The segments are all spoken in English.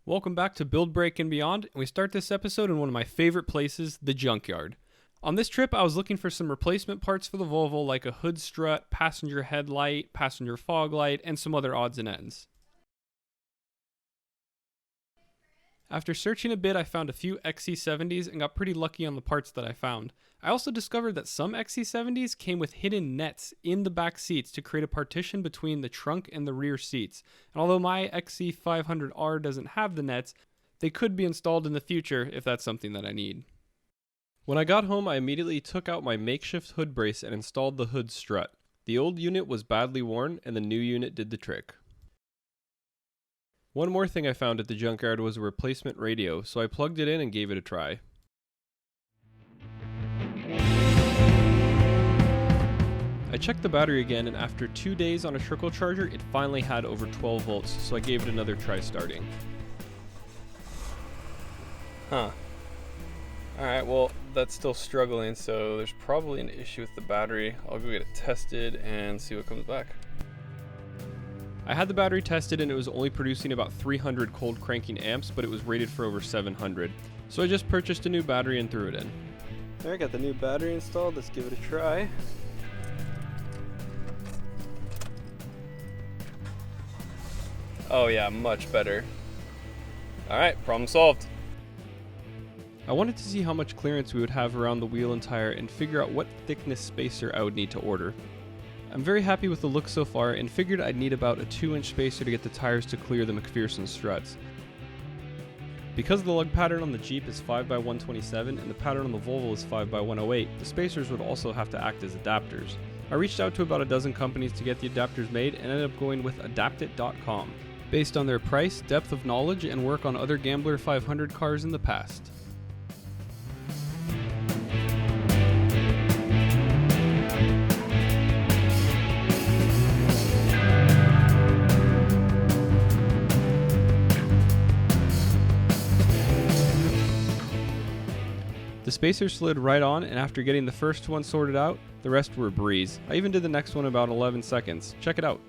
Welcome back to Build Break and Beyond, and we start this episode in one of my favorite places, the Junkyard. On this trip, I was looking for some replacement parts for the Volvo like a hood strut, passenger headlight, passenger fog light, and some other odds and ends. After searching a bit, I found a few XC70s and got pretty lucky on the parts that I found. I also discovered that some XC70s came with hidden nets in the back seats to create a partition between the trunk and the rear seats. And although my XC500R doesn't have the nets, they could be installed in the future if that's something that I need. When I got home, I immediately took out my makeshift hood brace and installed the hood strut. The old unit was badly worn and the new unit did the trick. One more thing I found at the Junkyard was a replacement radio, so I plugged it in and gave it a try. I checked the battery again, and after 2 days on a trickle charger, it finally had over 12 volts, so I gave it another try starting. Alright, well, that's still struggling, so there's probably an issue with the battery. I'll go get it tested and see what comes back. I had the battery tested and it was only producing about 300 cold cranking amps, but it was rated for over 700. So I just purchased a new battery and threw it in. There, I got the new battery installed. Let's give it a try. Oh yeah, much better. Alright, problem solved. I wanted to see how much clearance we would have around the wheel and tire and figure out what thickness spacer I would need to order. I'm very happy with the look so far and figured I'd need about a 2-inch spacer to get the tires to clear the McPherson struts. Because the lug pattern on the Jeep is 5x127 and the pattern on the Volvo is 5x108, the spacers would also have to act as adapters. I reached out to about a dozen companies to get the adapters made and ended up going with adaptit.com, based on their price, depth of knowledge, and work on other Gambler 500 cars in the past. The spacer slid right on, and after getting the first one sorted out, the rest were a breeze. I even did the next one in about 11 seconds. Check it out.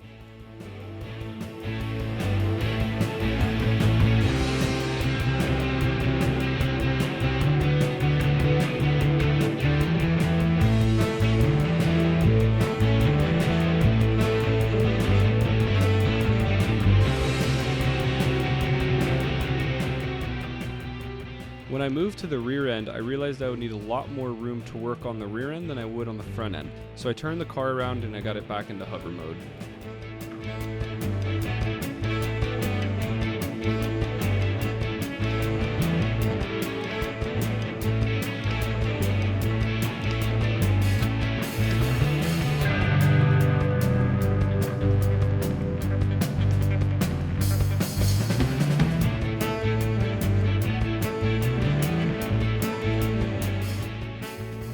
When I moved to the rear end, I realized I would need a lot more room to work on the rear end than I would on the front end, so I turned the car around and I got it back into hover mode.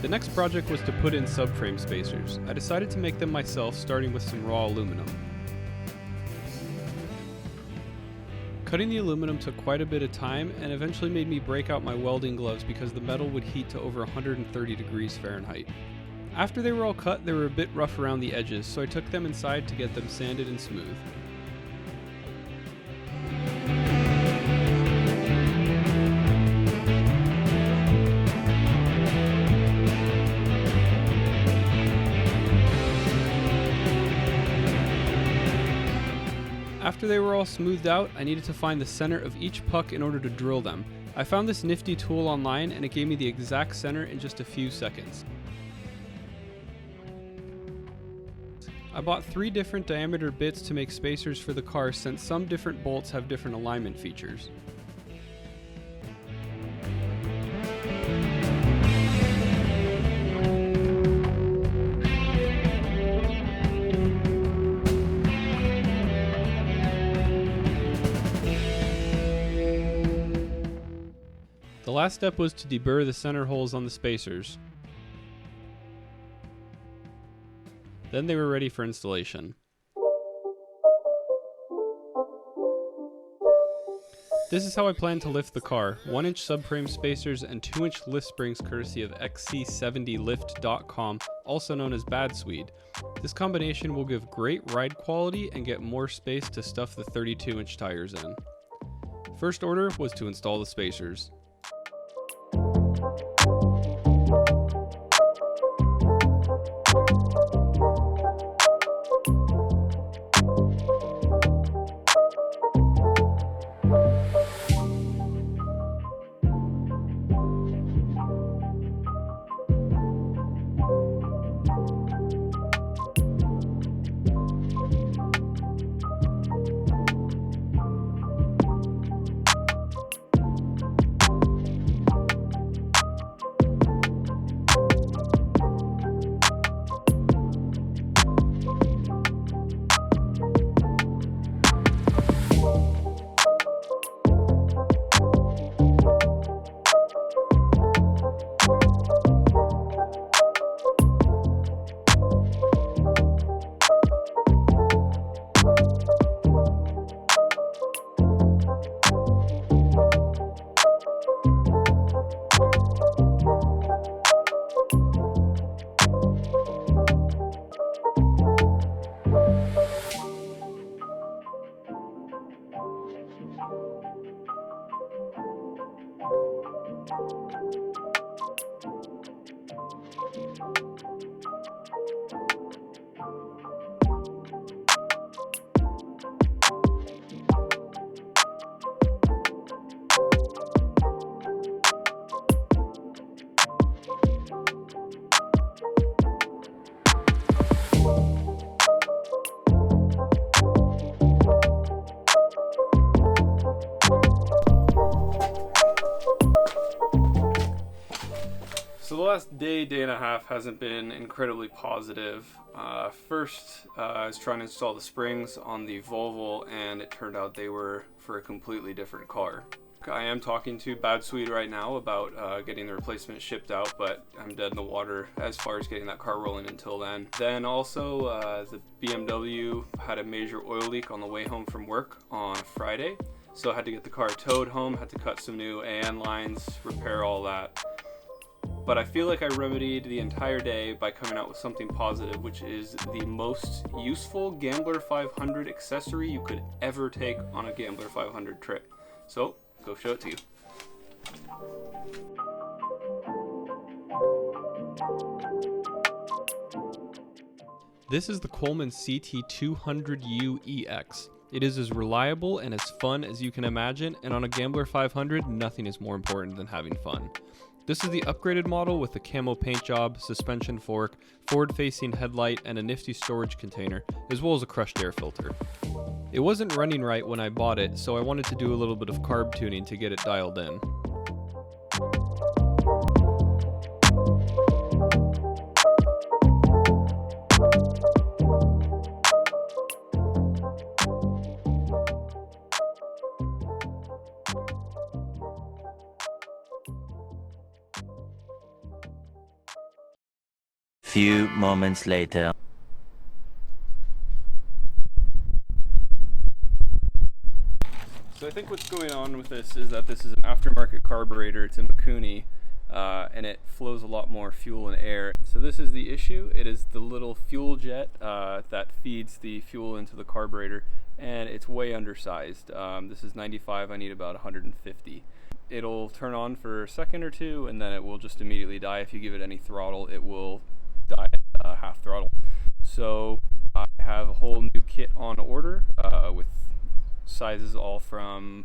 The next project was to put in subframe spacers. I decided to make them myself, starting with some raw aluminum. Cutting the aluminum took quite a bit of time and eventually made me break out my welding gloves because the metal would heat to over 130 degrees Fahrenheit. After they were all cut, they were a bit rough around the edges, so I took them inside to get them sanded and smooth. After they were all smoothed out, I needed to find the center of each puck in order to drill them. I found this nifty tool online and it gave me the exact center in just a few seconds. I bought 3 different diameter bits to make spacers for the car since some different bolts have different alignment features. The last step was to deburr the center holes on the spacers. Then they were ready for installation. This is how I plan to lift the car. 1-inch subframe spacers and 2-inch lift springs courtesy of XC70lift.com, also known as Bad Swede. This combination will give great ride quality and get more space to stuff the 32-inch tires in. First order was to install the spacers. So the last day and a half hasn't been incredibly positive. First, I was trying to install the springs on the Volvo, and it turned out they were for a completely different car. I am talking to Bad Swede right now about getting the replacement shipped out, but I'm dead in the water as far as getting that car rolling until then. Then also, the BMW had a major oil leak on the way home from work on Friday, so I had to get the car towed home, had to cut some new AN lines, repair all that. But I feel like I remedied the entire day by coming out with something positive, which is the most useful Gambler 500 accessory you could ever take on a Gambler 500 trip. So, go show it to you. This is the Coleman CT200U EX. It is as reliable and as fun as you can imagine, and on a Gambler 500, nothing is more important than having fun. This is the upgraded model with a camo paint job, suspension fork, forward-facing headlight, and a nifty storage container, as well as a crushed air filter. It wasn't running right when I bought it, so I wanted to do a little bit of carb tuning to get it dialed in. Few moments later. So I think what's going on with this is that this is an aftermarket carburetor. It's a Mikuni, and it flows a lot more fuel and air. So this is the issue. It is the little fuel jet that feeds the fuel into the carburetor, and it's way undersized. This is 95. I need about 150. It'll turn on for a second or two, and then it will just immediately die. If you give it any throttle, it will die at half throttle. So I have a whole new kit on order with sizes all from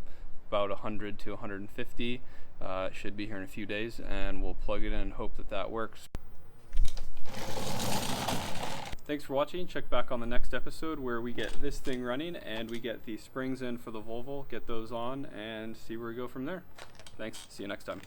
about 100 to 150. It should be here in a few days, and we'll plug it in and hope that that works. Thanks for watching. Check back on the next episode where we get this thing running and we get the springs in for the Volvo, get those on, and see where we go from there. Thanks. See you next time.